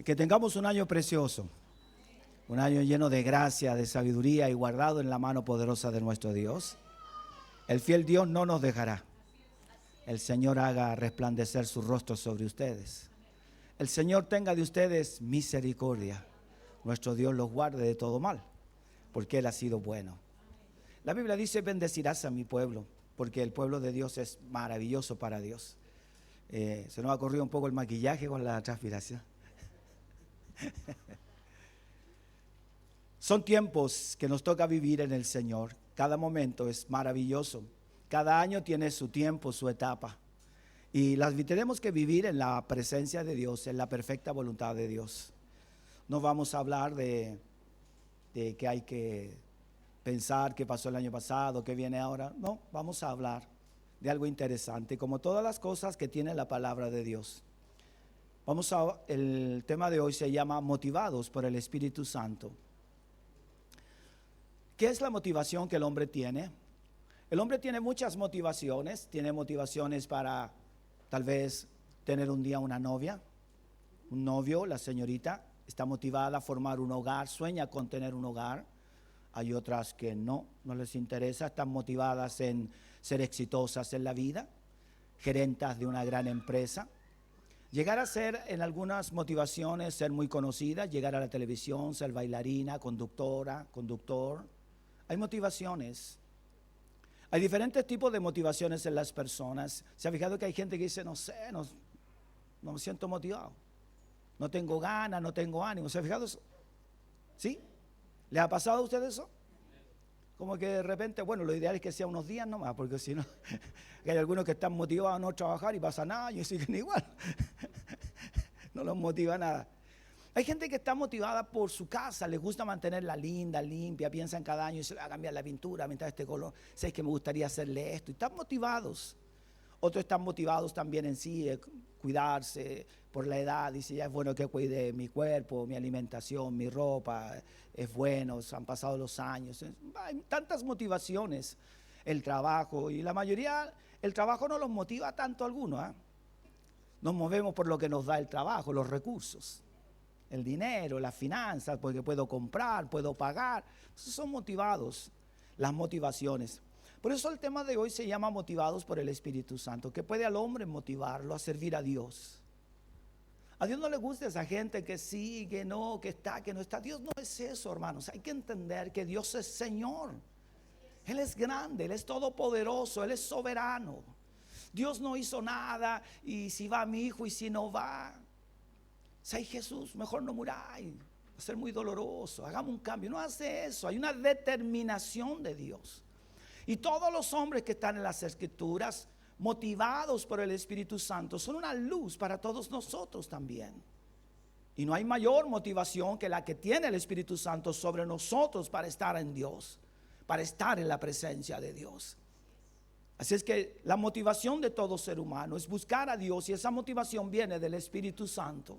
Que tengamos un año precioso, un año lleno de gracia, de sabiduría y guardado en la mano poderosa de nuestro Dios. El fiel Dios no nos dejará. El Señor haga resplandecer su rostro sobre ustedes. El Señor tenga de ustedes misericordia. Nuestro Dios los guarde de todo mal, porque Él ha sido bueno. La Biblia dice: bendecirás a mi pueblo, porque el pueblo de Dios es maravilloso para Dios. Se nos ha corrido un poco el maquillaje con la transpiración. Son tiempos que nos toca vivir en el Señor. Cada momento es maravilloso. Cada año tiene su tiempo, su etapa. Y las tenemos que vivir en la presencia de Dios, en la perfecta voluntad de Dios. No vamos a hablar de que hay que pensar qué pasó el año pasado, qué viene ahora. No, vamos a hablar de algo interesante, como todas las cosas que tiene la palabra de Dios. El tema de hoy se llama motivados por el Espíritu Santo. ¿Qué es la motivación que el hombre tiene? El hombre tiene muchas motivaciones. Tiene motivaciones para tal vez tener un día una novia, un novio. La señorita está motivada a formar un hogar, sueña con tener un hogar. Hay otras que no les interesa, están motivadas en ser exitosas en la vida, gerentas de una gran empresa. Llegar a ser, en algunas motivaciones, ser muy conocida, llegar a la televisión, ser bailarina, conductora, conductor. Hay motivaciones. Hay diferentes tipos de motivaciones en las personas. ¿Se ha fijado que hay gente que dice, no me siento motivado? No tengo ganas, no tengo ánimo. ¿Se ha fijado eso? ¿Sí? ¿Le ha pasado a usted eso? Como que de repente, bueno, lo ideal es que sea unos días nomás, porque si no, hay algunos que están motivados a no trabajar y pasa nada, y siguen igual. No los motiva nada. Hay gente que está motivada por su casa, les gusta mantenerla linda, limpia, piensan cada año y se le va a cambiar la pintura, mientras este color, sé que me gustaría hacerle esto, y están motivados. Otros están motivados también en sí, cuidarse por la edad, dice, ya es bueno que cuide mi cuerpo, mi alimentación, mi ropa, es bueno, han pasado los años. Hay tantas motivaciones, el trabajo, y la mayoría, el trabajo no los motiva tanto a algunos, ¿eh? Nos movemos por lo que nos da el trabajo, los recursos, el dinero, las finanzas, porque puedo comprar, puedo pagar. Esos son motivados, las motivaciones. Por eso el tema de hoy se llama motivados por el Espíritu Santo, que puede al hombre motivarlo a servir a Dios. A Dios no le gusta esa gente que sí, que no, que está, que no está. Dios no es eso, hermanos. Hay que entender que Dios es Señor. Él es grande, Él es todopoderoso, Él es soberano. Dios no hizo nada y si va mi hijo y si no va. Si hay Jesús, mejor no muráis. Va a ser muy doloroso, hagamos un cambio. No hace eso, hay una determinación de Dios. Y todos los hombres que están en las Escrituras, motivados por el Espíritu Santo, son una luz para todos nosotros también. Y no hay mayor motivación que la que tiene el Espíritu Santo sobre nosotros para estar en Dios, para estar en la presencia de Dios. Así es que la motivación de todo ser humano es buscar a Dios, y esa motivación viene del Espíritu Santo.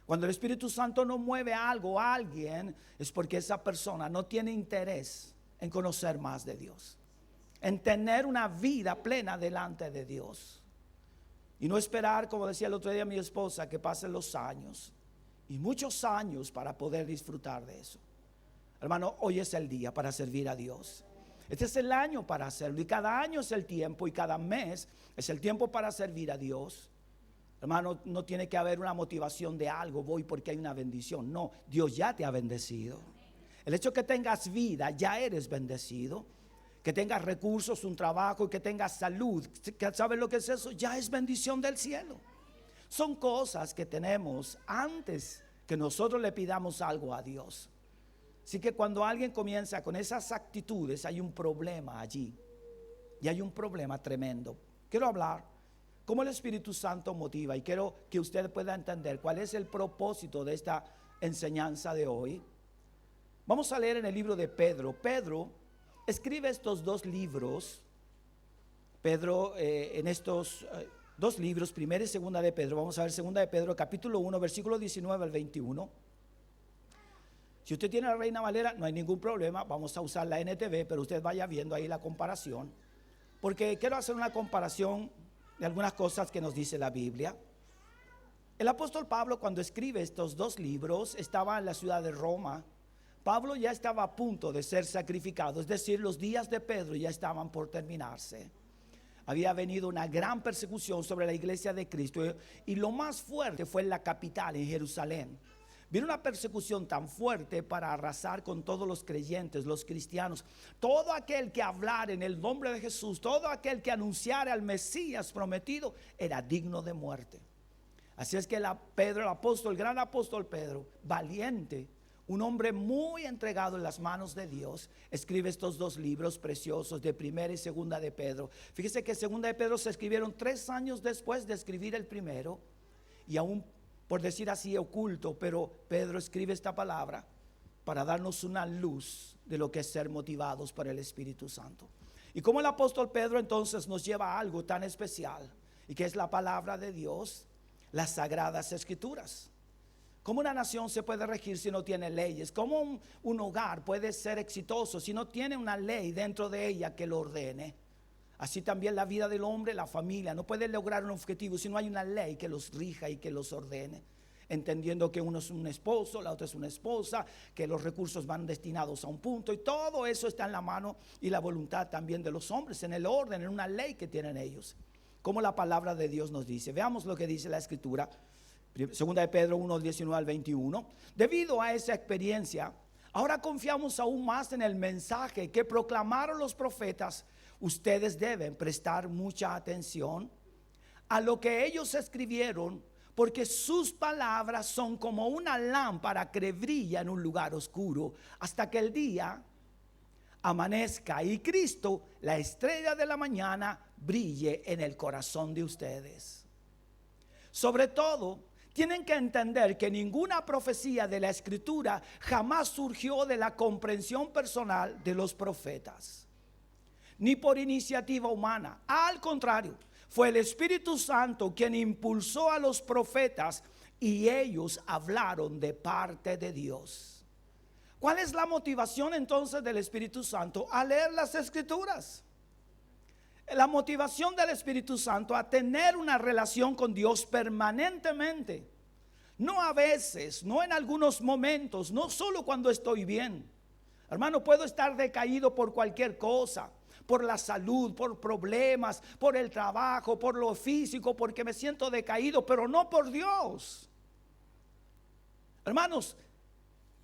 Cuando el Espíritu Santo no mueve algo a alguien, es porque esa persona no tiene interés en conocer más de Dios, en tener una vida plena delante de Dios, y no esperar, como decía el otro día mi esposa, que pasen los años y muchos años para poder disfrutar de eso. Hermano, hoy es el día para servir a Dios. Este es el año para hacerlo, y cada año es el tiempo, y cada mes es el tiempo para servir a Dios. Hermano, no tiene que haber una motivación de algo, voy porque hay una bendición. No, Dios ya te ha bendecido. El hecho que tengas vida, ya eres bendecido. Que tengas recursos, un trabajo, y que tengas salud, ¿sabes lo que es eso? Ya es bendición del cielo. Son cosas que tenemos antes que nosotros le pidamos algo a Dios. Así que cuando alguien comienza con esas actitudes, hay un problema allí. Y hay un problema tremendo. Quiero hablar cómo el Espíritu Santo motiva, y quiero que usted pueda entender cuál es el propósito de esta enseñanza de hoy. Vamos a leer en el libro de Pedro. Pedro escribe estos dos libros. Pedro en estos dos libros, primera y segunda de Pedro. Vamos a ver segunda de Pedro, capítulo 1, versículo 19 al 21. Si usted tiene la Reina Valera, no hay ningún problema, vamos a usar la NTV, pero usted vaya viendo ahí la comparación, porque quiero hacer una comparación de algunas cosas que nos dice la Biblia. El apóstol Pablo, cuando escribe estos dos libros, estaba en la ciudad de Roma. Pablo ya estaba a punto de ser sacrificado, es decir, los días de Pedro ya estaban por terminarse. Había venido una gran persecución sobre la iglesia de Cristo, y lo más fuerte fue en la capital, en Jerusalén. Vino una persecución tan fuerte para arrasar con todos los creyentes, los cristianos. Todo aquel que hablara en el nombre de Jesús, todo aquel que anunciara al Mesías prometido, era digno de muerte. Así es que Pedro, el apóstol, el gran apóstol Pedro, valiente, un hombre muy entregado en las manos de Dios, escribe estos dos libros preciosos de Primera y Segunda de Pedro. Fíjese que Segunda de Pedro se escribieron 3 años después de escribir el primero, y aún, por decir así, oculto, pero Pedro escribe esta palabra para darnos una luz de lo que es ser motivados por el Espíritu Santo. Y como el apóstol Pedro entonces nos lleva a algo tan especial, y que es la palabra de Dios, las sagradas escrituras. ¿Cómo una nación se puede regir si no tiene leyes? ¿Cómo un hogar puede ser exitoso si no tiene una ley dentro de ella que lo ordene? Así también la vida del hombre, la familia, no puede lograr un objetivo si no hay una ley que los rija y que los ordene. Entendiendo que uno es un esposo, la otra es una esposa, que los recursos van destinados a un punto, y todo eso está en la mano y la voluntad también de los hombres, en el orden, en una ley que tienen ellos. Como la palabra de Dios nos dice. Veamos lo que dice la escritura. Segunda de Pedro 1, 19 al 21. Debido a esa experiencia, ahora confiamos aún más en el mensaje que proclamaron los profetas. Ustedes deben prestar mucha atención a lo que ellos escribieron, porque sus palabras son como una lámpara que brilla en un lugar oscuro hasta que el día amanezca y Cristo, la estrella de la mañana, brille en el corazón de ustedes. Sobre todo, tienen que entender que ninguna profecía de la Escritura jamás surgió de la comprensión personal de los profetas, ni por iniciativa humana. Al contrario, fue el Espíritu Santo quien impulsó a los profetas, y ellos hablaron de parte de Dios. ¿Cuál es la motivación entonces del Espíritu Santo a leer las Escrituras? La motivación del Espíritu Santo a tener una relación con Dios permanentemente. No a veces, no en algunos momentos, no solo cuando estoy bien. Hermano, puedo estar decaído por cualquier cosa, por la salud, por problemas, por el trabajo, por lo físico, porque me siento decaído, pero no por Dios. Hermanos,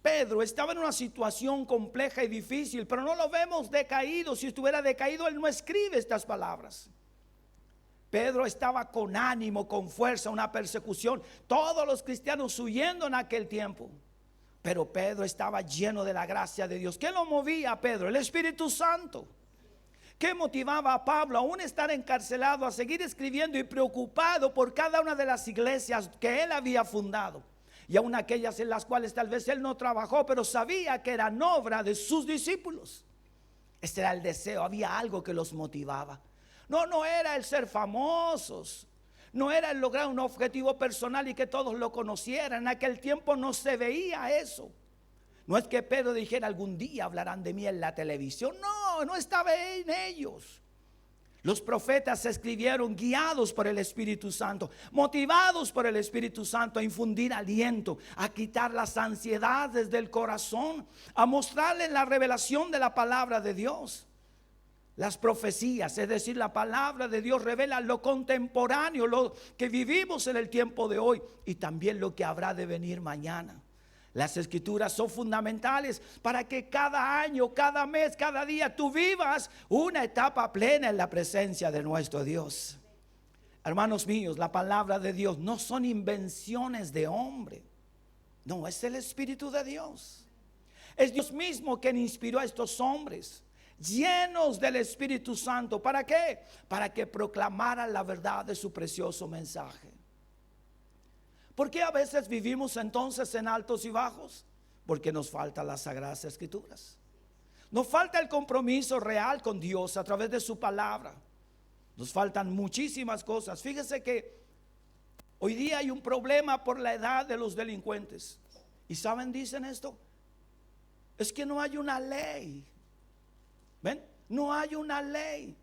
Pedro estaba en una situación compleja y difícil, pero no lo vemos decaído. Si estuviera decaído, él no escribe estas palabras. Pedro estaba con ánimo, con fuerza, una persecución, todos los cristianos huyendo en aquel tiempo. Pero Pedro estaba lleno de la gracia de Dios. ¿Qué lo movía a Pedro? El Espíritu Santo. ¿Qué motivaba a Pablo aún estar encarcelado a seguir escribiendo y preocupado por cada una de las iglesias que él había fundado? Y aún aquellas en las cuales tal vez él no trabajó, pero sabía que eran obra de sus discípulos. Este era el deseo, había algo que los motivaba. No era el ser famosos, no era el lograr un objetivo personal y que todos lo conocieran. En aquel tiempo no se veía eso. No es que Pedro dijera algún día hablarán de mí en la televisión. No estaba en ellos. Los profetas escribieron guiados por el Espíritu Santo, motivados por el Espíritu Santo a infundir aliento, a quitar las ansiedades del corazón, a mostrarles la revelación de la palabra de Dios. Las profecías, es decir, la palabra de Dios revela lo contemporáneo, lo que vivimos en el tiempo de hoy y también lo que habrá de venir mañana. Las Escrituras son fundamentales para que cada año, cada mes, cada día tú vivas una etapa plena en la presencia de nuestro Dios. Hermanos míos, la palabra de Dios no son invenciones de hombre. No, es el Espíritu de Dios. Es Dios mismo quien inspiró a estos hombres llenos del Espíritu Santo. ¿Para qué? Para que proclamaran la verdad de su precioso mensaje. ¿Por qué a veces vivimos entonces en altos y bajos? Porque nos faltan las Sagradas Escrituras. Nos falta el compromiso real con Dios a través de su palabra. Nos faltan muchísimas cosas. Fíjese que hoy día hay un problema por la edad de los delincuentes. ¿Y saben? Dicen esto. Es que no hay una ley. ¿Ven? No hay una ley.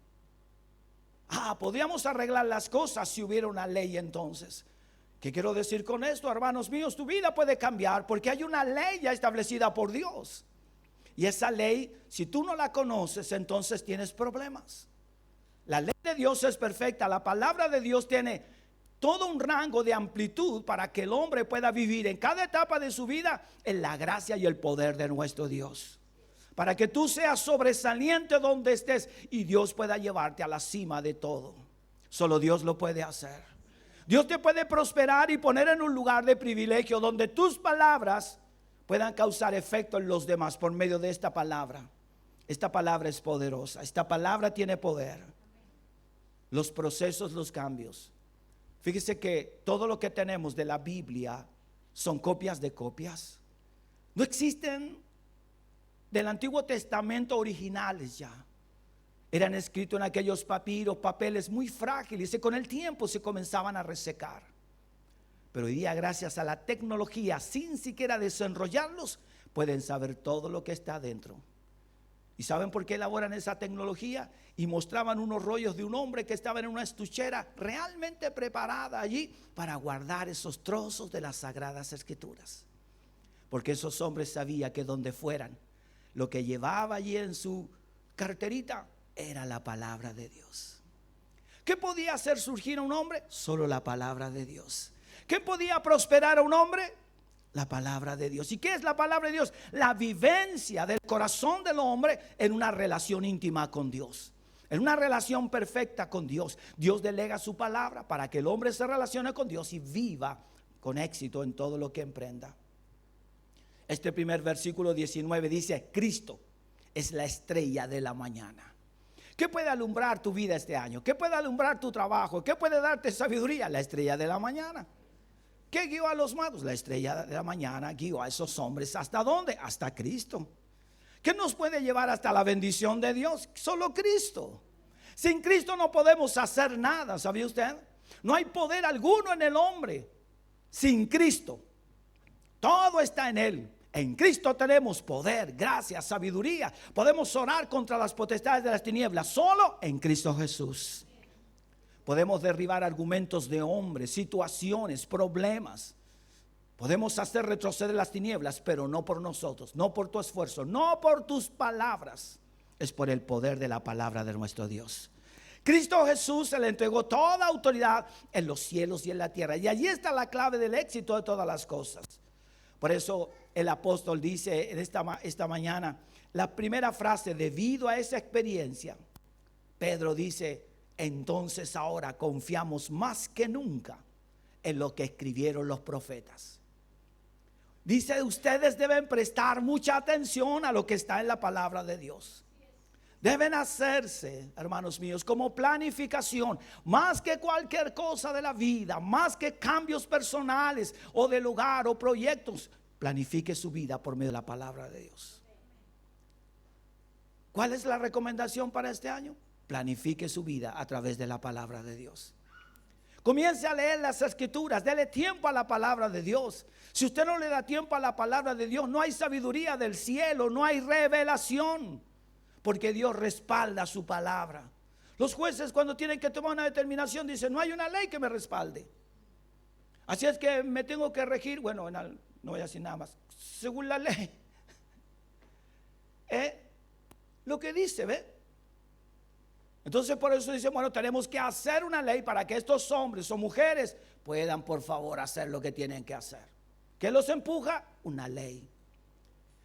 Podríamos arreglar las cosas si hubiera una ley entonces. ¿Qué quiero decir con esto, hermanos míos? Tu vida puede cambiar porque hay una ley ya establecida por Dios. Y esa ley, si tú no la conoces, entonces tienes problemas. La ley de Dios es perfecta. La palabra de Dios tiene todo un rango de amplitud para que el hombre pueda vivir en cada etapa de su vida en la gracia y el poder de nuestro Dios. Para que tú seas sobresaliente donde estés y Dios pueda llevarte a la cima de todo. Solo Dios lo puede hacer. Dios te puede prosperar y poner en un lugar de privilegio donde tus palabras puedan causar efecto en los demás por medio de esta palabra. Esta palabra es poderosa. Esta palabra tiene poder. Los procesos, los cambios. Fíjese que todo lo que tenemos de la Biblia son copias de copias. No existen del Antiguo Testamento originales ya. Eran escritos en aquellos papiros, papeles muy frágiles y con el tiempo se comenzaban a resecar. Pero hoy día, gracias a la tecnología, sin siquiera desenrollarlos, pueden saber todo lo que está adentro. ¿Y saben por qué elaboran esa tecnología? Y mostraban unos rollos de un hombre que estaba en una estuchera realmente preparada allí para guardar esos trozos de las Sagradas Escrituras. Porque esos hombres sabían que donde fueran, lo que llevaba allí en su carterita era la palabra de Dios. ¿Qué podía hacer surgir a un hombre? Solo la palabra de Dios. ¿Qué podía prosperar a un hombre? La palabra de Dios. ¿Y qué es la palabra de Dios? La vivencia del corazón del hombre en una relación íntima con Dios. En una relación perfecta con Dios. Dios delega su palabra para que el hombre se relacione con Dios y viva con éxito en todo lo que emprenda. Este primer versículo 19 dice: Cristo es la estrella de la mañana. ¿Qué puede alumbrar tu vida este año? ¿Qué puede alumbrar tu trabajo? ¿Qué puede darte sabiduría? La estrella de la mañana. ¿Qué guió a los magos? La estrella de la mañana guió a esos hombres. ¿Hasta dónde? Hasta Cristo. ¿Qué nos puede llevar hasta la bendición de Dios? Solo Cristo. Sin Cristo no podemos hacer nada, ¿sabía usted? No hay poder alguno en el hombre sin Cristo. Todo está en Él. En Cristo tenemos poder, gracia, sabiduría. Podemos orar contra las potestades de las tinieblas. Solo en Cristo Jesús. Podemos derribar argumentos de hombres, situaciones, problemas. Podemos hacer retroceder las tinieblas, pero no por nosotros, no por tu esfuerzo, no por tus palabras. Es por el poder de la palabra de nuestro Dios. Cristo Jesús se le entregó toda autoridad en los cielos y en la tierra. Y allí está la clave del éxito de todas las cosas. Por eso el apóstol dice en esta mañana, la primera frase, debido a esa experiencia, Pedro dice: entonces ahora confiamos más que nunca en lo que escribieron los profetas. Dice: ustedes deben prestar mucha atención a lo que está en la palabra de Dios. Deben hacerse, hermanos míos, como planificación, más que cualquier cosa de la vida, más que cambios personales o del hogar o proyectos. Planifique su vida por medio de la palabra de Dios. ¿Cuál es la recomendación para este año? Planifique su vida a través de la palabra de Dios. Comience a leer las escrituras, dele tiempo a la palabra de Dios. Si usted no le da tiempo a la palabra de Dios, no hay sabiduría del cielo, no hay revelación, porque Dios respalda su palabra. Los jueces, cuando tienen que tomar una determinación, dicen: no hay una ley que me respalde, así es que me tengo que regir, bueno, no voy a decir nada más, según la ley. Lo que dice, ¿ve? Entonces por eso dice: bueno, tenemos que hacer una ley para que estos hombres o mujeres puedan por favor hacer lo que tienen que hacer. ¿Qué los empuja? Una ley.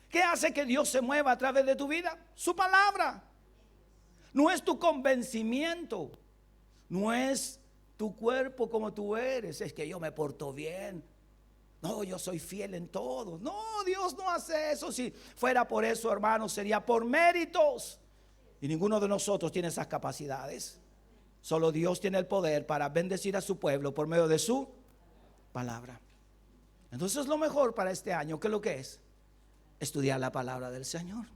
¿Qué hace que Dios se mueva a través de tu vida? Su palabra. No es tu convencimiento, no es tu cuerpo como tú eres, es que yo me porto bien, no, yo soy fiel en todo. No, Dios no hace eso. Si fuera por eso, hermanos, sería por méritos. Y ninguno de nosotros tiene esas capacidades. Solo Dios tiene el poder para bendecir a su pueblo por medio de su palabra. Entonces lo mejor para este año, ¿qué es lo que es? Estudiar la palabra del Señor.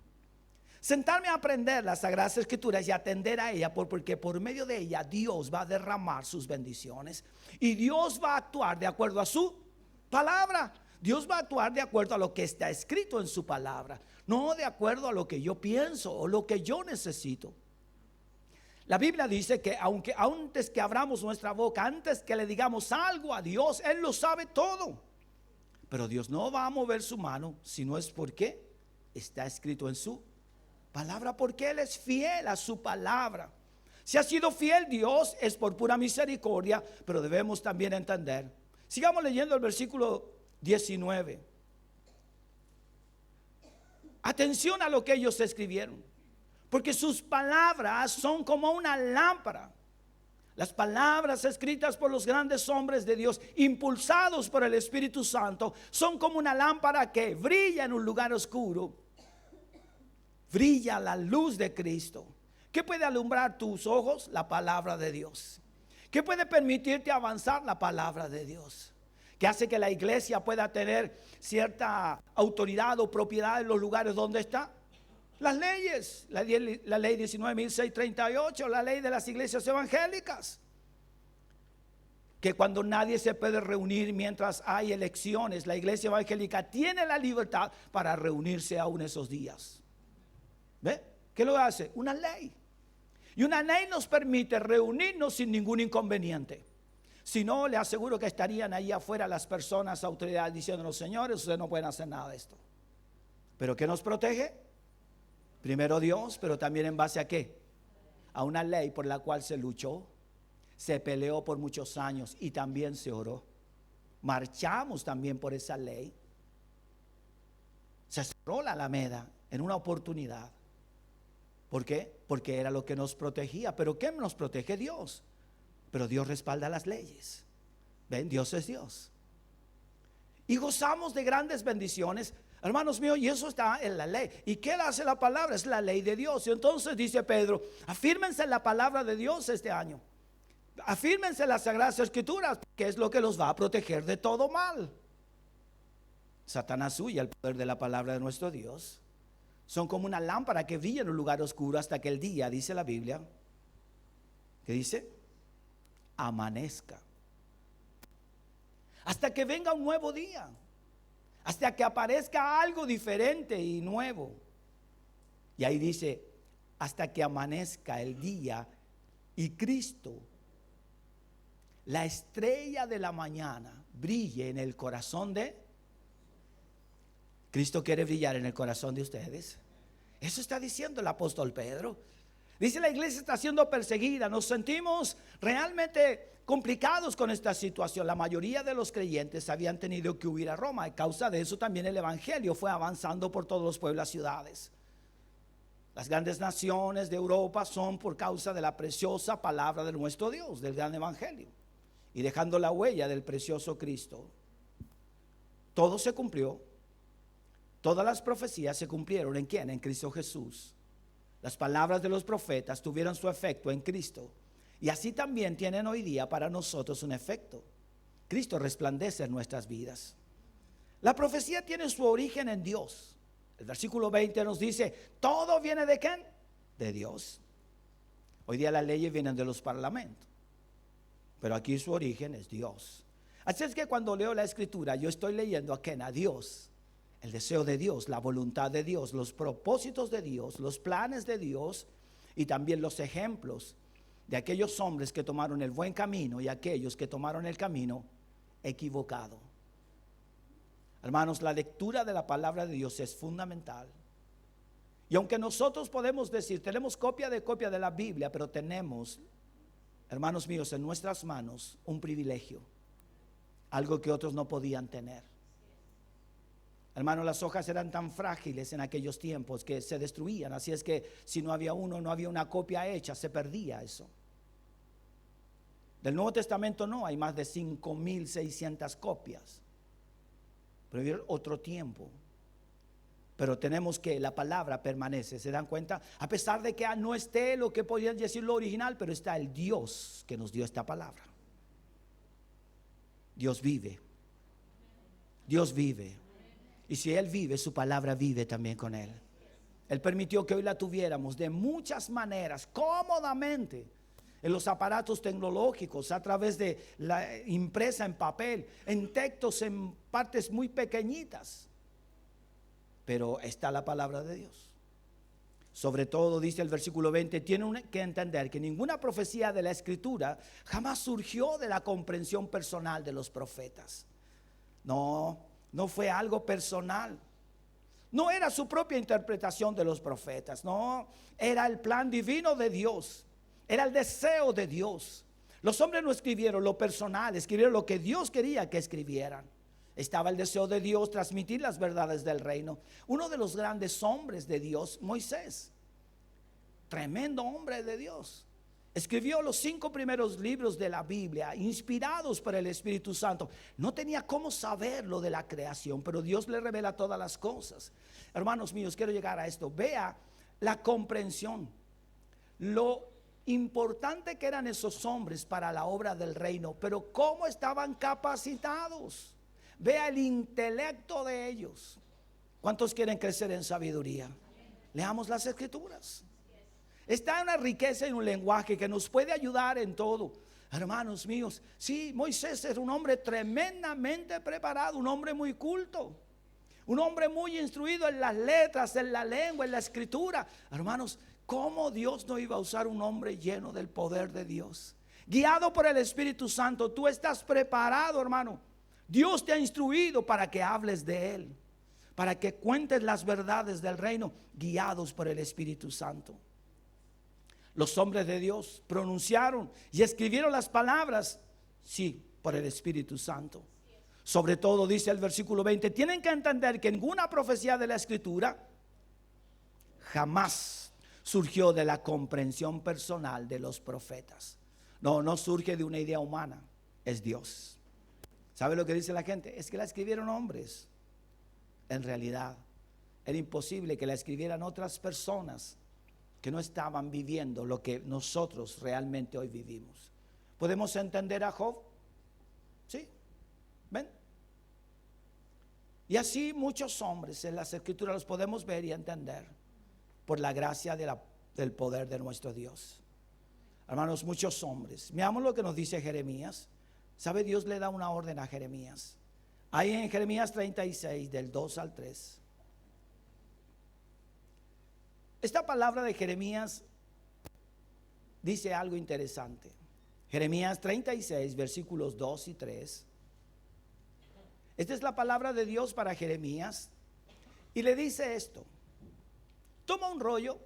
Sentarme a aprender las Sagradas Escrituras y atender a ella, porque por medio de ella Dios va a derramar sus bendiciones. Y Dios va a actuar de acuerdo a su palabra. Dios va a actuar de acuerdo a lo que está escrito en su palabra, no de acuerdo a lo que yo pienso o lo que yo necesito. La Biblia dice que aunque antes que abramos nuestra boca, antes que le digamos algo a Dios, Él lo sabe todo. Pero Dios no va a mover su mano si no es porque está escrito en su palabra, porque Él es fiel a su palabra. Si ha sido fiel Dios es por pura misericordia, pero debemos también entender. Sigamos leyendo el versículo 19. Atención a lo que ellos escribieron, porque sus palabras son como una lámpara. Las palabras escritas por los grandes hombres de Dios, impulsados por el Espíritu Santo, son como una lámpara que brilla en un lugar oscuro. Brilla la luz de Cristo. ¿Qué puede alumbrar tus ojos? La palabra de Dios. ¿Qué puede permitirte avanzar? La palabra de Dios. ¿Qué hace que la iglesia pueda tener cierta autoridad o propiedad en los lugares donde está? Las leyes, la ley 19.638, la ley de las iglesias evangélicas. Que cuando nadie se puede reunir mientras hay elecciones, la iglesia evangélica tiene la libertad para reunirse aún esos días. ¿Ve? ¿Qué lo hace? Una ley. Y una ley nos permite reunirnos sin ningún inconveniente. Si no, le aseguro que estarían ahí afuera las personas, autoridades, diciéndonos: señores, ustedes no pueden hacer nada de esto. ¿Pero qué nos protege? Primero Dios, pero también en base a ¿qué? A una ley por la cual se luchó, se peleó por muchos años y también se oró. Marchamos también por esa ley. Se cerró la Alameda en una oportunidad. ¿Por qué? Porque era lo que nos protegía. ¿Pero qué nos protege? Dios. Pero Dios respalda las leyes. ¿Ven? Dios es Dios. Y gozamos de grandes bendiciones, hermanos míos, y eso está en la ley. ¿Y qué hace la palabra? Es la ley de Dios. Y entonces dice Pedro: afírmense en la palabra de Dios este año. Afírmense en las Sagradas Escrituras, que es lo que los va a proteger de todo mal. Satanás huye al poder de la palabra de nuestro Dios. Son como una lámpara que brilla en un lugar oscuro hasta que el día, dice la Biblia, ¿qué dice? Amanezca. Hasta que venga un nuevo día. Hasta que aparezca algo diferente y nuevo. Y ahí dice: hasta que amanezca el día y Cristo, la estrella de la mañana, brille en el corazón de Cristo. Quiere brillar en el corazón de ustedes. Eso está diciendo el apóstol Pedro. Dice: la iglesia está siendo perseguida. Nos sentimos realmente complicados con esta situación. La mayoría de los creyentes habían tenido que huir a Roma. A causa de eso también el evangelio fue avanzando por todos los pueblos y ciudades. Las grandes naciones de Europa son por causa de la preciosa palabra de nuestro Dios, del gran evangelio, y dejando la huella del precioso Cristo. Todo se cumplió. Todas las profecías se cumplieron. ¿En quién? En Cristo Jesús. Las palabras de los profetas tuvieron su efecto en Cristo. Y así también tienen hoy día para nosotros un efecto. Cristo resplandece en nuestras vidas. La profecía tiene su origen en Dios. El versículo 20 nos dice: todo viene ¿de quién? De Dios. Hoy día las leyes vienen de los parlamentos, pero aquí su origen es Dios. Así es que cuando leo la escritura, yo estoy leyendo ¿a quién? A Dios. El deseo de Dios, la voluntad de Dios, los propósitos de Dios, los planes de Dios, y también los ejemplos de aquellos hombres que tomaron el buen camino y aquellos que tomaron el camino equivocado. Hermanos, la lectura de la palabra de Dios es fundamental. Y aunque nosotros podemos decir, tenemos copia de la Biblia, pero tenemos, hermanos míos, en nuestras manos un privilegio, algo que otros no podían tener. Hermanos, las hojas eran tan frágiles en aquellos tiempos que se destruían. Así es que si no había una copia hecha, se perdía eso. Del Nuevo Testamento no hay más de 5.600 copias. Pero había otro tiempo. Pero tenemos que la palabra permanece. ¿Se dan cuenta? A pesar de que no esté lo que podrían decir lo original, pero está el Dios que nos dio esta palabra. Dios vive. Dios vive. Y si Él vive, su palabra vive también con Él. Él permitió que hoy la tuviéramos de muchas maneras, cómodamente, en los aparatos tecnológicos, a través de la impresa en papel, en textos en partes muy pequeñitas. Pero está la palabra de Dios. Sobre todo, dice el versículo 20, tienen que entender que ninguna profecía de la Escritura jamás surgió de la comprensión personal de los profetas. No, no fue algo personal. No era su propia interpretación de los profetas. No, era el plan divino de Dios. Era el deseo de Dios. Los hombres no escribieron lo personal, escribieron lo que Dios quería que escribieran. Estaba el deseo de Dios transmitir las verdades del reino. Uno de los grandes hombres de Dios, Moisés, tremendo hombre de Dios, escribió los 5 primeros libros de la Biblia, inspirados por el Espíritu Santo. No tenía cómo saber lo de la creación, pero Dios le revela todas las cosas. Hermanos míos, quiero llegar a esto. Vea la comprensión, lo importante que eran esos hombres para la obra del reino, pero cómo estaban capacitados. Vea el intelecto de ellos. ¿Cuántos quieren crecer en sabiduría? Leamos las Escrituras. Está una riqueza en un lenguaje que nos puede ayudar en todo. Hermanos míos, sí, Moisés era un hombre tremendamente preparado, un hombre muy culto, un hombre muy instruido en las letras, en la lengua, en la escritura. Hermanos, ¿cómo Dios no iba a usar un hombre lleno del poder de Dios? Guiado por el Espíritu Santo, tú estás preparado, hermano. Dios te ha instruido para que hables de Él, para que cuentes las verdades del reino, guiados por el Espíritu Santo. Los hombres de Dios pronunciaron y escribieron las palabras, sí, por el Espíritu Santo. Sobre todo, dice el versículo 20, tienen que entender que ninguna profecía de la Escritura jamás surgió de la comprensión personal de los profetas. No surge de una idea humana, es Dios. ¿Sabe lo que dice la gente? Es que la escribieron hombres. En realidad, era imposible que la escribieran otras personas que no estaban viviendo lo que nosotros realmente hoy vivimos. ¿Podemos entender a Job? ¿Sí? ¿Ven? Y así muchos hombres en las Escrituras los podemos ver y entender por la gracia del poder de nuestro Dios. Hermanos, muchos hombres. Veamos lo que nos dice Jeremías. ¿Sabe? Dios le da una orden a Jeremías. Ahí en Jeremías 36, del 2 al 3. Esta palabra de Jeremías dice algo interesante. Jeremías 36, versículos 2 y 3. Esta es la palabra de Dios para Jeremías. Y le dice esto: toma un rollo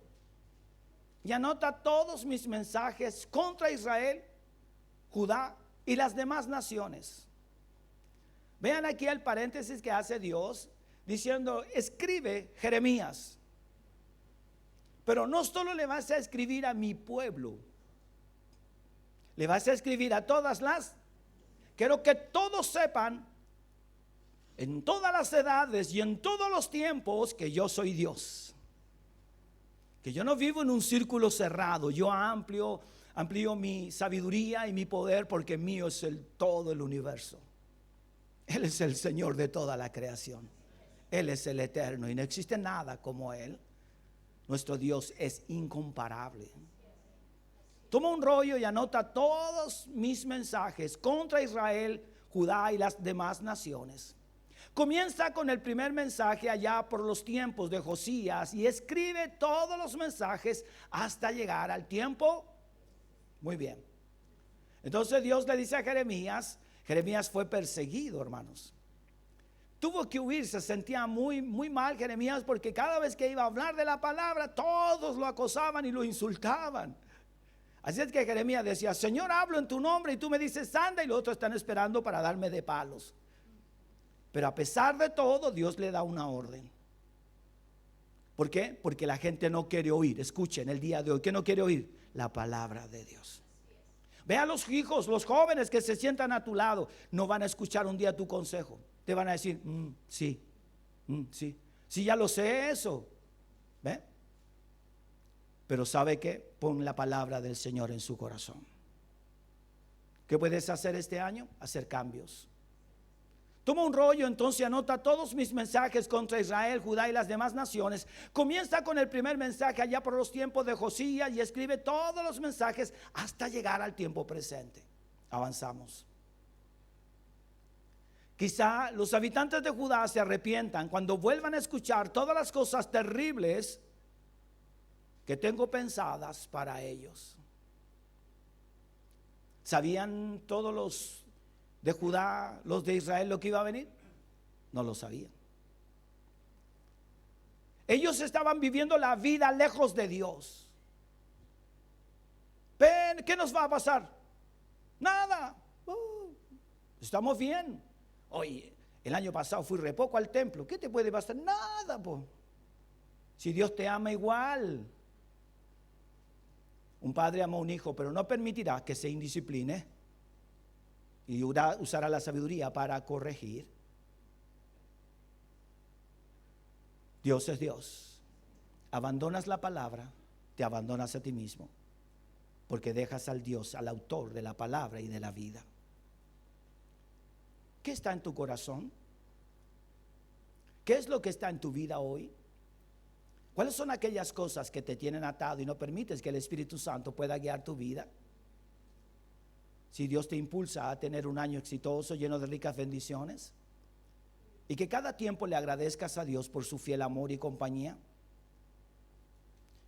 y anota todos mis mensajes contra Israel, Judá y las demás naciones. Vean aquí el paréntesis que hace Dios diciendo: escribe, Jeremías, pero no solo le vas a escribir a mi pueblo, le vas a escribir a todas las. Quiero que todos sepan, en todas las edades y en todos los tiempos, que yo soy Dios, que yo no vivo en un círculo cerrado. Yo amplio mi sabiduría y mi poder, porque mío es todo el universo. Él es el Señor de toda la creación. Él es el eterno y no existe nada como Él. Nuestro Dios es incomparable. Toma un rollo y anota todos mis mensajes contra Israel, Judá y las demás naciones. Comienza con el primer mensaje allá por los tiempos de Josías y escribe todos los mensajes hasta llegar al tiempo. Muy bien. Entonces Dios le dice a Jeremías. Jeremías fue perseguido, hermanos. Tuvo que huir, se sentía muy mal Jeremías, porque cada vez que iba a hablar de la palabra, todos lo acosaban y lo insultaban. Así es que Jeremías decía: Señor, hablo en tu nombre y tú me dices anda, y los otros están esperando para darme de palos. Pero a pesar de todo, Dios le da una orden. ¿Por qué? Porque la gente no quiere oír. Escuchen el día de hoy, ¿qué no quiere oír? La palabra de Dios. Ve a los hijos, los jóvenes que se sientan a tu lado, no van a escuchar un día tu consejo. Te van a decir, sí, sí, ya lo sé eso. ¿Ve? Pero ¿sabe qué? Pon la palabra del Señor en su corazón. ¿Qué puedes hacer este año? Hacer cambios. Toma un rollo, entonces anota todos mis mensajes contra Israel, Judá y las demás naciones. Comienza con el primer mensaje allá por los tiempos de Josías y escribe todos los mensajes hasta llegar al tiempo presente. Avanzamos. Quizá los habitantes de Judá se arrepientan cuando vuelvan a escuchar todas las cosas terribles que tengo pensadas para ellos. ¿Sabían todos los de Judá, los de Israel, lo que iba a venir? No lo sabían. Ellos estaban viviendo la vida lejos de Dios. Ven, ¿qué nos va a pasar? Nada. Estamos bien. Oye, el año pasado fui re poco al templo. ¿Qué te puede pasar? Nada, po. Si Dios te ama igual. Un padre ama a un hijo, pero no permitirá que se indiscipline y usará la sabiduría para corregir. Dios es Dios. Abandonas la palabra, te abandonas a ti mismo, porque dejas al Dios, al autor de la palabra y de la vida. ¿Qué está en tu corazón? ¿Qué es lo que está en tu vida hoy? ¿Cuáles son aquellas cosas que te tienen atado y no permites que el Espíritu Santo pueda guiar tu vida? Si Dios te impulsa a tener un año exitoso, lleno de ricas bendiciones, y que cada tiempo le agradezcas a Dios por su fiel amor y compañía.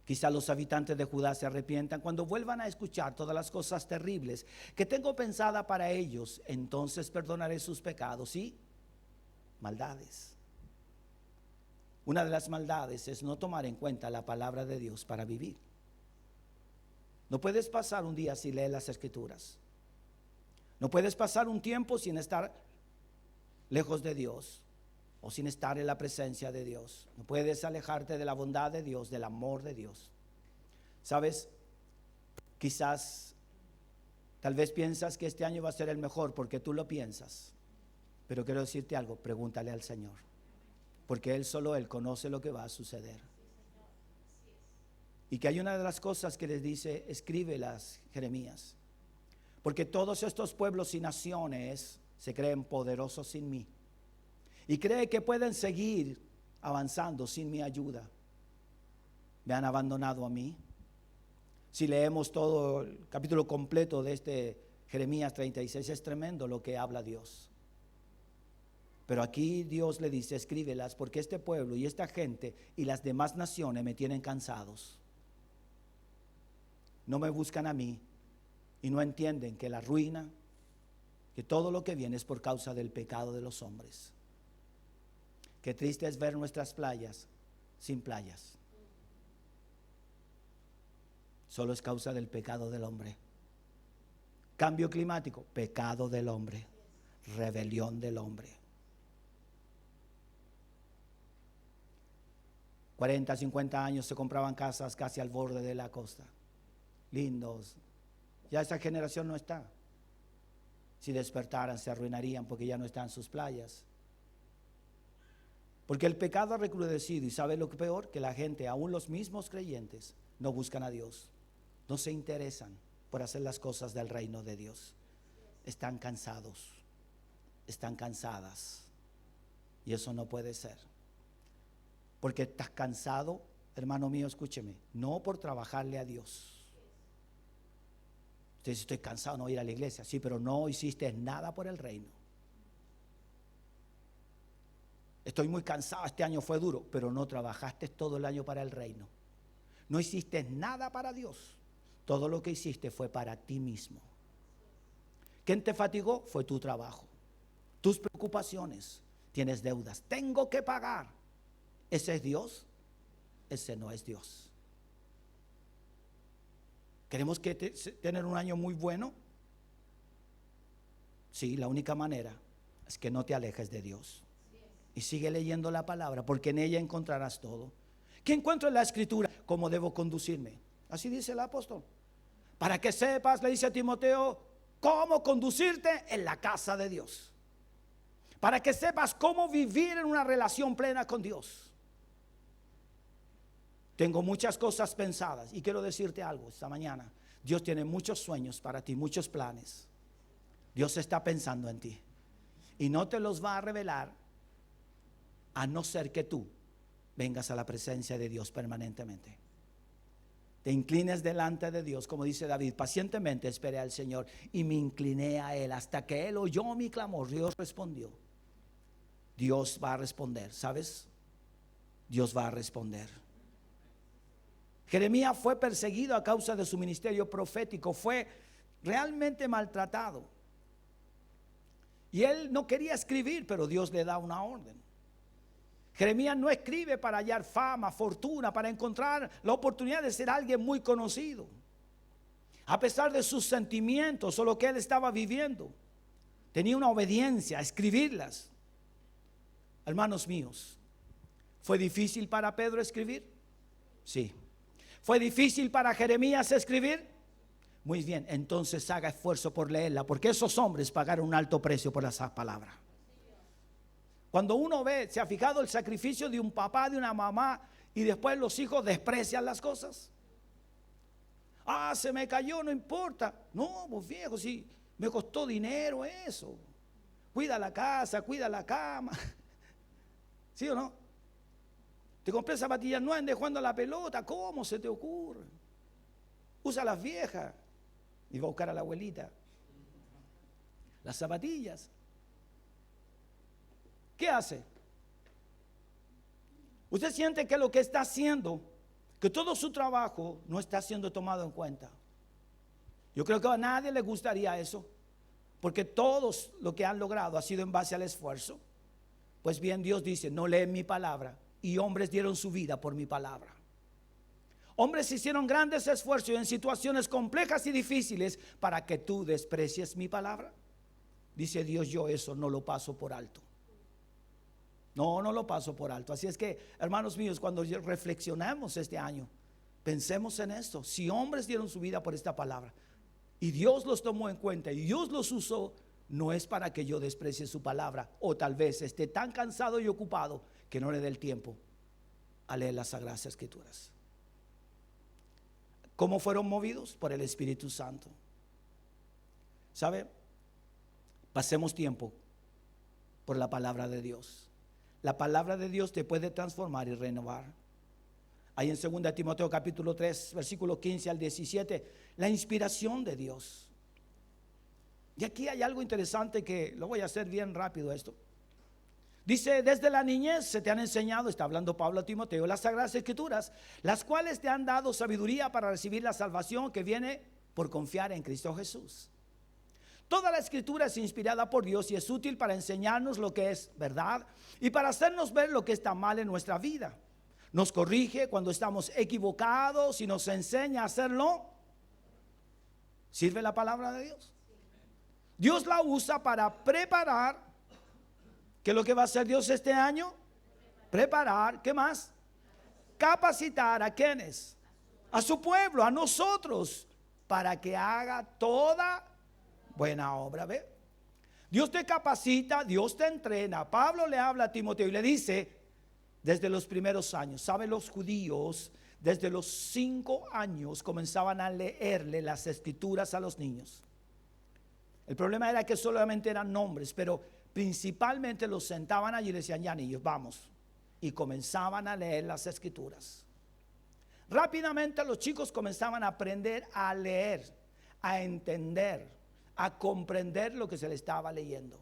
Quizá los habitantes de Judá se arrepientan cuando vuelvan a escuchar todas las cosas terribles que tengo pensada para ellos. Entonces perdonaré sus pecados y maldades. Una de las maldades es no tomar en cuenta la palabra de Dios para vivir. No puedes pasar un día sin leer las Escrituras. No puedes pasar un tiempo sin estar lejos de Dios o sin estar en la presencia de Dios. No puedes alejarte de la bondad de Dios, del amor de Dios. ¿Sabes? Quizás, tal vez piensas que este año va a ser el mejor porque tú lo piensas. Pero quiero decirte algo, pregúntale al Señor. Porque solo Él conoce lo que va a suceder. Y que hay una de las cosas que les dice, escríbelas, Jeremías. Porque todos estos pueblos y naciones se creen poderosos sin mí. Y creen que pueden seguir avanzando sin mi ayuda. Me han abandonado a mí. Si leemos todo el capítulo completo de este Jeremías 36, es tremendo lo que habla Dios. Pero aquí Dios le dice, escríbelas, porque este pueblo y esta gente y las demás naciones me tienen cansados. No me buscan a mí y no entienden que la ruina, que todo lo que viene es por causa del pecado de los hombres. Qué triste es ver nuestras playas sin playas. Solo es causa del pecado del hombre. Cambio climático, pecado del hombre, rebelión del hombre. 40, 50 años se compraban casas casi al borde de la costa. Lindos. Ya esa generación no está. Si despertaran se arruinarían porque ya no están sus playas. Porque el pecado ha recrudecido y ¿sabe lo que peor? Que la gente, aún los mismos creyentes, no buscan a Dios. No se interesan por hacer las cosas del reino de Dios. Están cansados. Están cansadas. Y eso no puede ser. Porque estás cansado, hermano mío, escúcheme, no por trabajarle a Dios. Usted dice, estoy cansado, no voy a ir a la iglesia. Sí, pero no hiciste nada por el reino. Estoy muy cansado, este año fue duro, pero no trabajaste todo el año para el reino. No hiciste nada para Dios. Todo lo que hiciste fue para ti mismo. ¿Quién te fatigó? Fue tu trabajo, tus preocupaciones. Tienes deudas, tengo que pagar. ¿Ese es Dios? Ese no es Dios. ¿Queremos tener un año muy bueno? Sí, la única manera es que no te alejes de Dios. Y sigue leyendo la palabra, porque en ella encontrarás todo. ¿Qué encuentro en la Escritura? ¿Cómo debo conducirme? Así dice el apóstol. Para que sepas, le dice a Timoteo, cómo conducirte en la casa de Dios. Para que sepas cómo vivir en una relación plena con Dios. Tengo muchas cosas pensadas y quiero decirte algo esta mañana. Dios tiene muchos sueños para ti, muchos planes. Dios está pensando en ti y no te los va a revelar a no ser que tú vengas a la presencia de Dios permanentemente. Te inclines delante de Dios, como dice David, pacientemente esperé al Señor y me incliné a Él hasta que Él oyó mi clamor. Dios respondió. Dios va a responder, ¿sabes? Dios va a responder. Jeremías fue perseguido a causa de su ministerio profético, fue realmente maltratado. Y él no quería escribir, pero Dios le da una orden. Jeremías no escribe para hallar fama, fortuna, para encontrar la oportunidad de ser alguien muy conocido. A pesar de sus sentimientos o lo que él estaba viviendo, tenía una obediencia a escribirlas. Hermanos míos, ¿fue difícil para Pedro escribir? Sí. ¿Fue difícil para Jeremías escribir? Muy bien, entonces haga esfuerzo por leerla, porque esos hombres pagaron un alto precio por esa palabra. Cuando uno ve, ¿se ha fijado el sacrificio de un papá, de una mamá, y después los hijos desprecian las cosas? Ah, se me cayó, no importa. No, pues viejo, sí, me costó dinero eso. Cuida la casa, cuida la cama. ¿Sí o no? Te compré zapatillas nuevas, andes jugando a la pelota. ¿Cómo se te ocurre? Usa las viejas. Y va a buscar a la abuelita las zapatillas. ¿Qué hace? Usted siente que lo que está haciendo, que todo su trabajo no está siendo tomado en cuenta. Yo creo que a nadie le gustaría eso, porque todos lo que han logrado ha sido en base al esfuerzo. Pues bien, Dios dice, no leen mi palabra, y hombres dieron su vida por mi palabra. Hombres hicieron grandes esfuerzos en situaciones complejas y difíciles para que tú desprecies mi palabra. Dice Dios, yo eso no lo paso por alto. No lo paso por alto. Así es que, hermanos míos, cuando reflexionamos este año, pensemos en esto. Si hombres dieron su vida por esta palabra y Dios los tomó en cuenta y Dios los usó, no es para que yo desprecie su palabra, o tal vez esté tan cansado y ocupado que no le dé el tiempo a leer las Sagradas Escrituras. ¿Cómo fueron movidos? Por el Espíritu Santo. ¿Sabe? Pasemos tiempo por la palabra de Dios. La palabra de Dios te puede transformar y renovar. Ahí en 2 Timoteo capítulo 3, versículo 15 al 17, la inspiración de Dios. Y aquí hay algo interesante que lo voy a hacer bien rápido esto. Dice, desde la niñez se te han enseñado, está hablando Pablo a Timoteo, las Sagradas Escrituras, las cuales te han dado sabiduría para recibir la salvación que viene por confiar en Cristo Jesús. Toda la Escritura es inspirada por Dios y es útil para enseñarnos lo que es verdad y para hacernos ver lo que está mal en nuestra vida. Nos corrige cuando estamos equivocados y nos enseña a hacerlo. ¿Sirve la palabra de Dios? Dios la usa para preparar. ¿Qué es lo que va a hacer Dios este año? Preparar, ¿qué más? Capacitar a quienes, a su pueblo, a nosotros, para que haga toda buena obra. ¿Ve? Dios te capacita, Dios te entrena. Pablo le habla a Timoteo y le dice, desde los primeros años, ¿saben? Los judíos desde los 5 años comenzaban a leerle las Escrituras a los niños. El problema era que solamente eran nombres, pero principalmente los sentaban allí y le decían, ya niños, vamos. Y comenzaban a leer las Escrituras. Rápidamente los chicos comenzaban a aprender a leer, a entender, a comprender lo que se le estaba leyendo.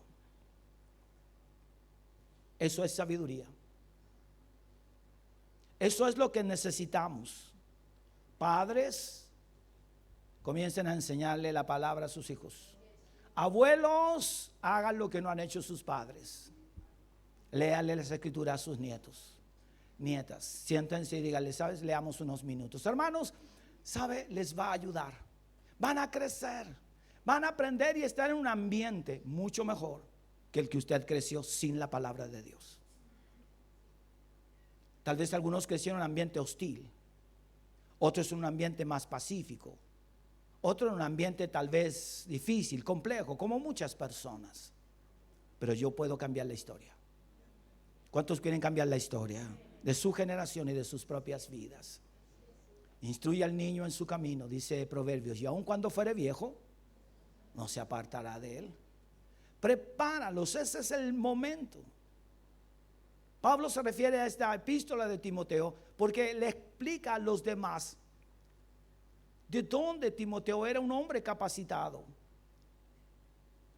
Eso es sabiduría. Eso es lo que necesitamos. Padres, comiencen a enseñarle la palabra a sus hijos. Abuelos, hagan lo que no han hecho sus padres. Léanle las Escrituras a sus nietos. Nietas, siéntense y díganle, ¿sabes? Leamos unos minutos. Hermanos, ¿sabe? Les va a ayudar. Van a crecer. Van a aprender y estar en un ambiente mucho mejor que el que usted creció sin la palabra de Dios. Tal vez algunos crecieron en un ambiente hostil, otros en un ambiente más pacífico, otros en un ambiente tal vez difícil, complejo, como muchas personas. Pero yo puedo cambiar la historia. ¿Cuántos quieren cambiar la historia de su generación y de sus propias vidas? Instruye al niño en su camino, dice Proverbios, y aun cuando fuere viejo, no se apartará de él. Prepáralos, ese es el momento. Pablo se refiere a esta epístola de Timoteo porque le explica a los demás de dónde Timoteo era un hombre capacitado.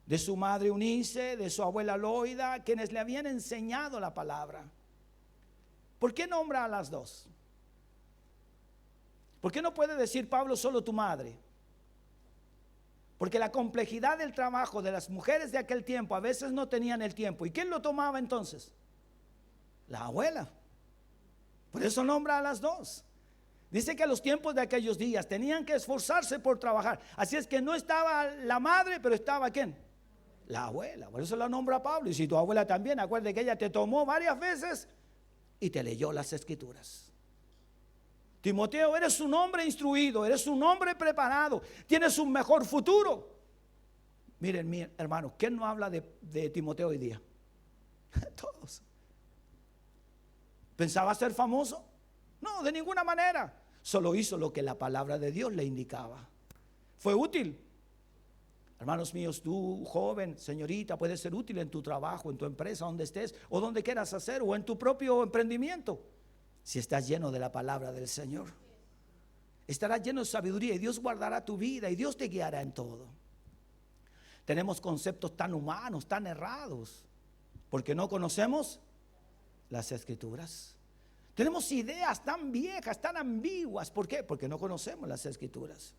De su madre Eunice, de su abuela Loida, quienes le habían enseñado la palabra. ¿Por qué nombra a las dos? ¿Por qué no puede decir Pablo solo tu madre? Porque la complejidad del trabajo de las mujeres de aquel tiempo a veces no tenían el tiempo. ¿Y quién lo tomaba entonces? La abuela. Por eso nombra a las dos. Dice que a los tiempos de aquellos días tenían que esforzarse por trabajar. Así es que no estaba la madre, pero estaba ¿quién? La abuela. Por eso la nombra Pablo. Y si tu abuela también, acuérdate que ella te tomó varias veces y te leyó las escrituras. Timoteo, eres un hombre instruido, eres un hombre preparado, tienes un mejor futuro. Miren, mi hermano, ¿quién no habla de Timoteo hoy día? Todos. ¿Pensaba ser famoso? No, de ninguna manera. Solo hizo lo que la palabra de Dios le indicaba. Fue útil. Hermanos míos, tú joven, señorita, puedes ser útil en tu trabajo, en tu empresa, donde estés, o donde quieras hacer, o en tu propio emprendimiento. Si estás lleno de la palabra del Señor, estarás lleno de sabiduría y Dios guardará tu vida y Dios te guiará en todo. Tenemos conceptos tan humanos, tan errados, porque no conocemos las escrituras. Tenemos ideas tan viejas, tan ambiguas. ¿Por qué? Porque no conocemos las escrituras.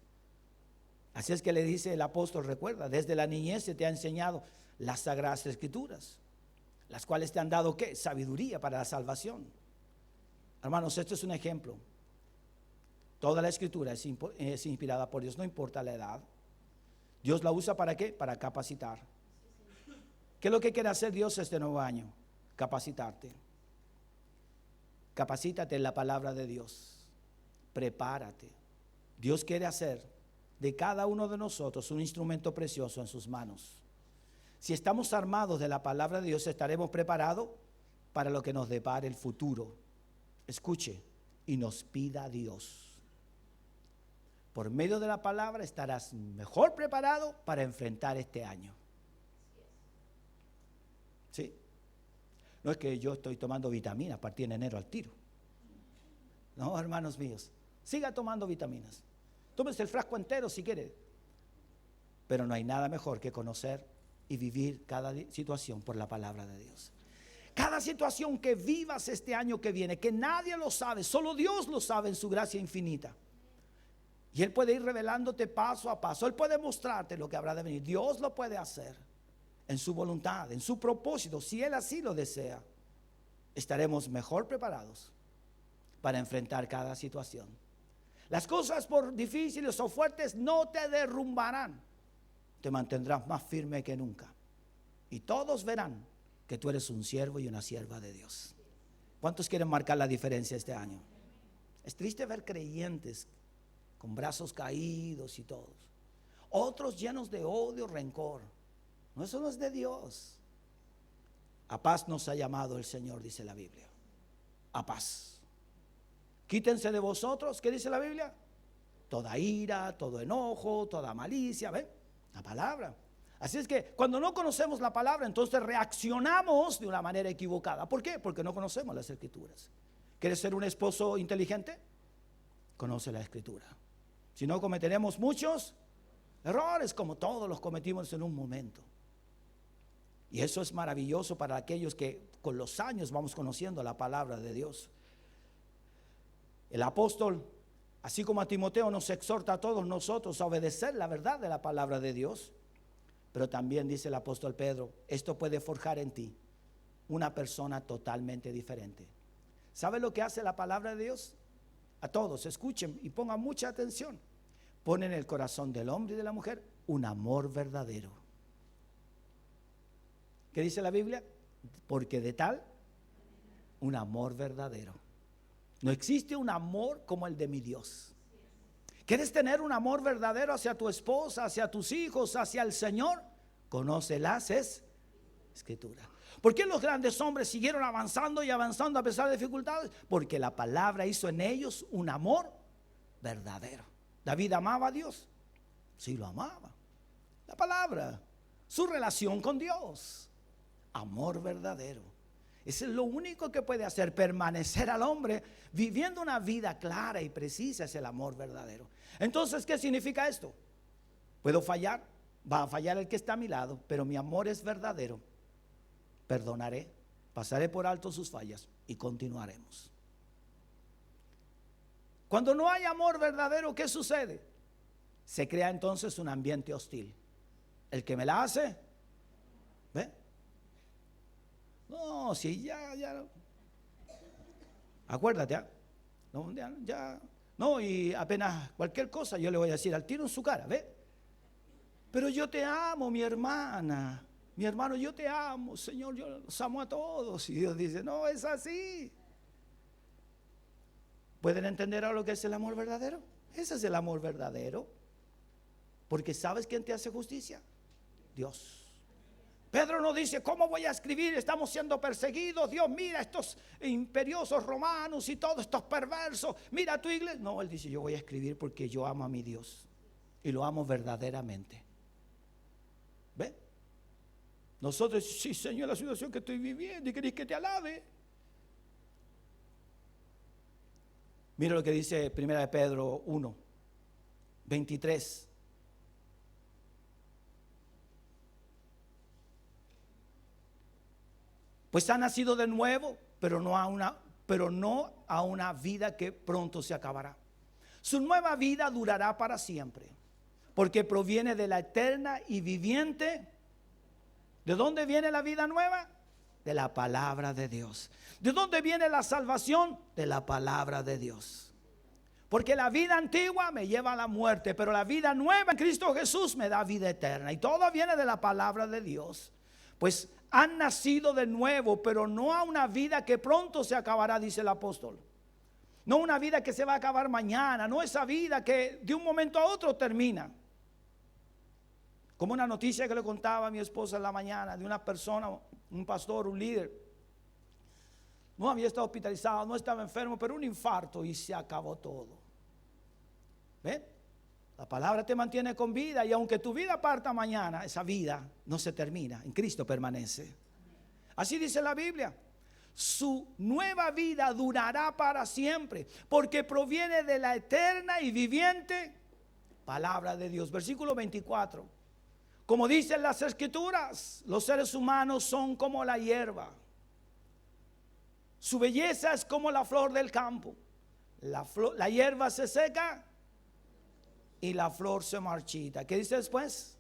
Así es que le dice el apóstol, recuerda, desde la niñez se te ha enseñado las sagradas escrituras, las cuales te han dado ¿qué? Sabiduría para la salvación. Hermanos, esto es un ejemplo. Toda la escritura es inspirada por Dios, no importa la edad. Dios la usa ¿para qué? Para capacitar. ¿Qué es lo que quiere hacer Dios este nuevo año? Capacitarte. Capacítate en la palabra de Dios. Prepárate. Dios quiere hacer de cada uno de nosotros un instrumento precioso en sus manos. Si estamos armados de la palabra de Dios, estaremos preparados para lo que nos depare el futuro. Escuche, y nos pida Dios. Por medio de la palabra estarás mejor preparado para enfrentar este año. ¿Sí? No es que yo estoy tomando vitaminas a partir de enero al tiro. No, hermanos míos, siga tomando vitaminas. Tómese el frasco entero si quiere. Pero no hay nada mejor que conocer y vivir cada situación por la palabra de Dios. Cada situación que vivas este año que viene, que nadie lo sabe, solo Dios lo sabe en su gracia infinita. Y Él puede ir revelándote paso a paso. Él puede mostrarte lo que habrá de venir. Dios lo puede hacer en su voluntad, en su propósito. Si Él así lo desea, estaremos mejor preparados para enfrentar cada situación. Las cosas por difíciles o fuertes no te derrumbarán. Te mantendrás más firme que nunca. Y todos verán que tú eres un siervo y una sierva de Dios. ¿Cuántos quieren marcar la diferencia este año? Es triste ver creyentes con brazos caídos y todos. Otros llenos de odio, rencor. No, eso no es de Dios. A paz nos ha llamado el Señor, dice la Biblia. A paz. Quítense de vosotros, ¿qué dice la Biblia? Toda ira, todo enojo, toda malicia. ¿Ven? La palabra. Así es que cuando no conocemos la palabra, entonces reaccionamos de una manera equivocada. ¿Por qué? Porque no conocemos las escrituras. ¿Quieres ser un esposo inteligente? Conoce la escritura. Si no, cometeremos muchos errores, como todos los cometimos en un momento. Y eso es maravilloso para aquellos que con los años vamos conociendo la palabra de Dios. El apóstol, así como a Timoteo, nos exhorta a todos nosotros a obedecer la verdad de la palabra de Dios. Pero también dice el apóstol Pedro, esto puede forjar en ti una persona totalmente diferente. ¿Sabe lo que hace la palabra de Dios? A todos, escuchen y pongan mucha atención. Pone en el corazón del hombre y de la mujer un amor verdadero. ¿Qué dice la Biblia? Porque de tal, un amor verdadero. No existe un amor como el de mi Dios. ¿Quieres tener un amor verdadero hacia tu esposa, hacia tus hijos, hacia el Señor? Conoce las escrituras. ¿Por qué los grandes hombres siguieron avanzando y avanzando a pesar de dificultades? Porque la palabra hizo en ellos un amor verdadero. David amaba a Dios. Sí, lo amaba. La palabra, su relación con Dios. Amor verdadero. Eso es lo único que puede hacer permanecer al hombre viviendo una vida clara y precisa, es el amor verdadero. Entonces, ¿qué significa esto? ¿Puedo fallar? Va a fallar el que está a mi lado, pero mi amor es verdadero. Perdonaré, pasaré por alto sus fallas y continuaremos. Cuando no hay amor verdadero, ¿qué sucede? Se crea entonces un ambiente hostil. El que me la hace, ¿ve? No, si ya. Acuérdate, ¿ah? No, ya. No, y apenas cualquier cosa yo le voy a decir al tiro en su cara, ¿ve? Pero yo te amo, mi hermana. Mi hermano, yo te amo, Señor, yo los amo a todos. Y Dios dice, no, es así. ¿Pueden entender ahora lo que es el amor verdadero? Ese es el amor verdadero. Porque ¿sabes quién te hace justicia? Dios. Pedro no dice, ¿cómo voy a escribir? Estamos siendo perseguidos. Dios, mira estos imperiosos romanos y todos estos perversos. Mira tu iglesia. No, él dice, yo voy a escribir porque yo amo a mi Dios. Y lo amo verdaderamente. ¿Ve? Nosotros, sí, Señor, la situación que estoy viviendo y querés que te alabe. Mira lo que dice 1 Pedro 1, 23. Pues ha nacido de nuevo, pero no a una vida que pronto se acabará. Su nueva vida durará para siempre, porque proviene de la eterna y viviente. ¿De dónde viene la vida nueva? De la palabra de Dios. ¿De dónde viene la salvación? De la palabra de Dios. Porque la vida antigua me lleva a la muerte, pero la vida nueva en Cristo Jesús me da vida eterna. Y todo viene de la palabra de Dios. Pues han nacido de nuevo, pero no a una vida que pronto se acabará, dice el apóstol. No una vida que se va a acabar mañana, no esa vida que de un momento a otro termina. Como una noticia que le contaba a mi esposa en la mañana de una persona, un pastor, un líder. No había estado hospitalizado, no estaba enfermo, pero un infarto y se acabó todo. ¿Ve? La palabra te mantiene con vida y aunque tu vida parta mañana, esa vida no se termina, en Cristo permanece. Así dice la Biblia. Su nueva vida durará para siempre, porque proviene de la eterna y viviente palabra de Dios. Versículo 24. Como dicen las escrituras, los seres humanos son como la hierba. Su belleza es como la flor del campo. La hierba se seca y la flor se marchita. ¿Qué dice después?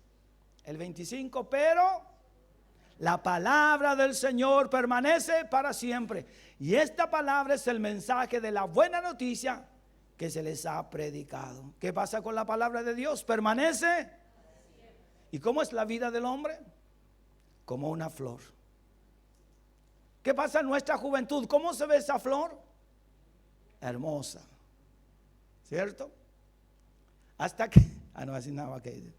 El 25, pero la palabra del Señor permanece para siempre. Y esta palabra es el mensaje de la buena noticia que se les ha predicado. ¿Qué pasa con la palabra de Dios? Permanece. ¿Y cómo es la vida del hombre? Como una flor. ¿Qué pasa en nuestra juventud? ¿Cómo se ve esa flor? Hermosa. ¿Cierto? Hasta que, no, así nada que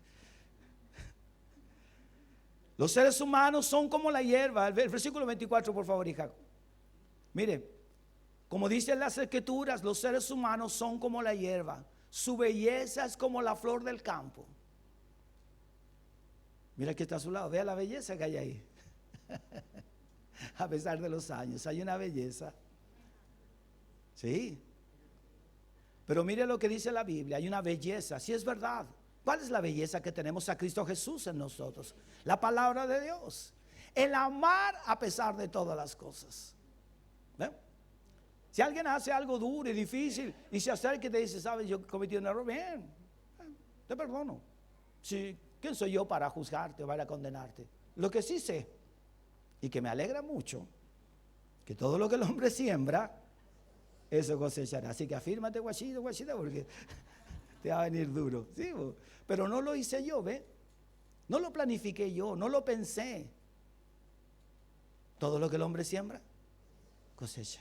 los seres humanos son como la hierba. El versículo 24, por favor, hija. Mire, como dicen las escrituras, los seres humanos son como la hierba. Su belleza es como la flor del campo. Mira que está a su lado, vea la belleza que hay ahí. A pesar de los años, hay una belleza. Sí. Pero mire lo que dice la Biblia, hay una belleza, sí es verdad. ¿Cuál es la belleza que tenemos a Cristo Jesús en nosotros? La palabra de Dios. El amar a pesar de todas las cosas. ¿Ve? Si alguien hace algo duro y difícil y se acerca y te dice, sabes, yo cometí un error, bien, te perdono. Sí, ¿quién soy yo para juzgarte o para condenarte? Lo que sí sé y que me alegra mucho, que todo lo que el hombre siembra, eso cosechará. Así que afírmate, guachito, porque te va a venir duro. ¿Sí? Pero no lo hice yo, ¿ve? No lo planifiqué yo, no lo pensé. Todo lo que el hombre siembra, cosecha.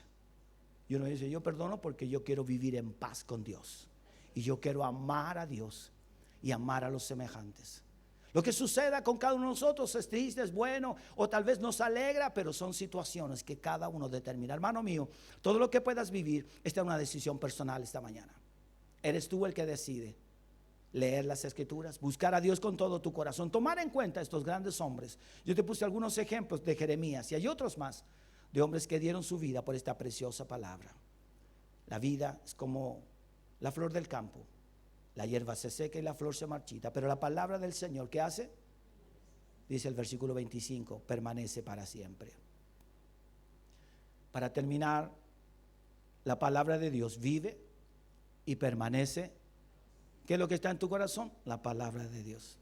Y uno dice, yo perdono porque yo quiero vivir en paz con Dios. Y yo quiero amar a Dios y amar a los semejantes. Lo que suceda con cada uno de nosotros es triste, es bueno, o tal vez nos alegra, pero son situaciones que cada uno determina. Hermano mío, todo lo que puedas vivir, esta es una decisión personal esta mañana. Eres tú el que decide leer las escrituras, buscar a Dios con todo tu corazón, tomar en cuenta a estos grandes hombres. Yo te puse algunos ejemplos de Jeremías y hay otros más de hombres que dieron su vida por esta preciosa palabra. La vida es como la flor del campo. La hierba se seca y la flor se marchita, pero la palabra del Señor, ¿qué hace? Dice el versículo 25, permanece para siempre. Para terminar, la palabra de Dios vive, y permanece. ¿Qué es lo que está en tu corazón? La palabra de Dios.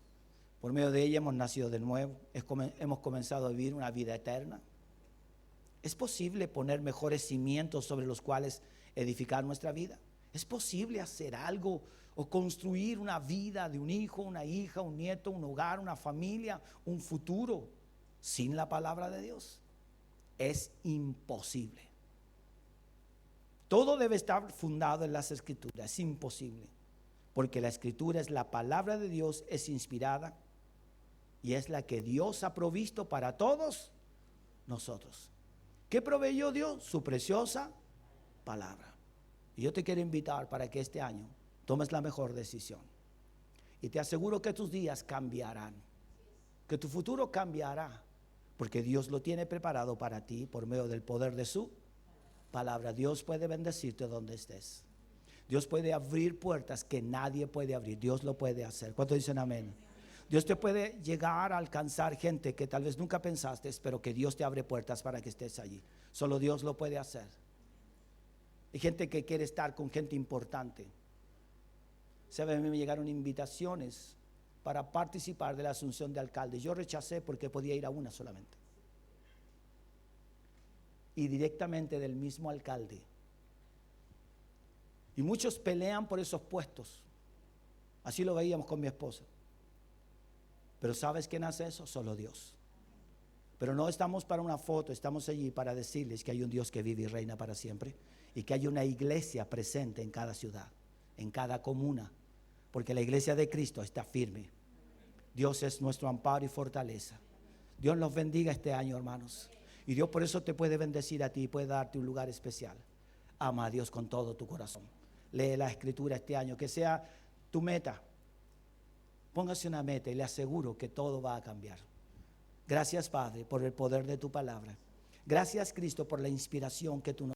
Por medio de ella hemos nacido de nuevo, hemos comenzado a vivir una vida eterna. ¿Es posible poner mejores cimientos sobre los cuales edificar nuestra vida? ¿Es posible hacer algo o construir una vida de un hijo, una hija, un nieto, un hogar, una familia, un futuro sin la palabra de Dios? Es imposible. Todo debe estar fundado en las Escrituras. Es imposible, porque la Escritura es la palabra de Dios, es inspirada y es la que Dios ha provisto para todos nosotros. ¿Qué proveyó Dios? Su preciosa palabra. Y yo te quiero invitar para que este año tomes la mejor decisión. Y te aseguro que tus días cambiarán, que tu futuro cambiará, porque Dios lo tiene preparado para ti por medio del poder de su palabra. Dios puede bendecirte donde estés. Dios puede abrir puertas que nadie puede abrir. Dios lo puede hacer. ¿Cuántos dicen amén? Dios te puede llegar a alcanzar gente que tal vez nunca pensaste, pero que Dios te abre puertas para que estés allí. Solo Dios lo puede hacer. Hay gente que quiere estar con gente importante. A mí me llegaron invitaciones para participar de la asunción de alcalde. Yo rechacé porque podía ir a una solamente. Y directamente del mismo alcalde. Y muchos pelean por esos puestos. Así lo veíamos con mi esposa. Pero ¿sabes quién hace eso? Solo Dios. Pero no estamos para una foto, estamos allí para decirles que hay un Dios que vive y reina para siempre. Y que hay una iglesia presente en cada ciudad, en cada comuna. Porque la iglesia de Cristo está firme. Dios es nuestro amparo y fortaleza. Dios nos bendiga este año, hermanos. Y Dios por eso te puede bendecir a ti y puede darte un lugar especial. Ama a Dios con todo tu corazón. Lee la Escritura este año, que sea tu meta. Póngase una meta y le aseguro que todo va a cambiar. Gracias, Padre, por el poder de tu palabra. Gracias, Cristo, por la inspiración que tú nos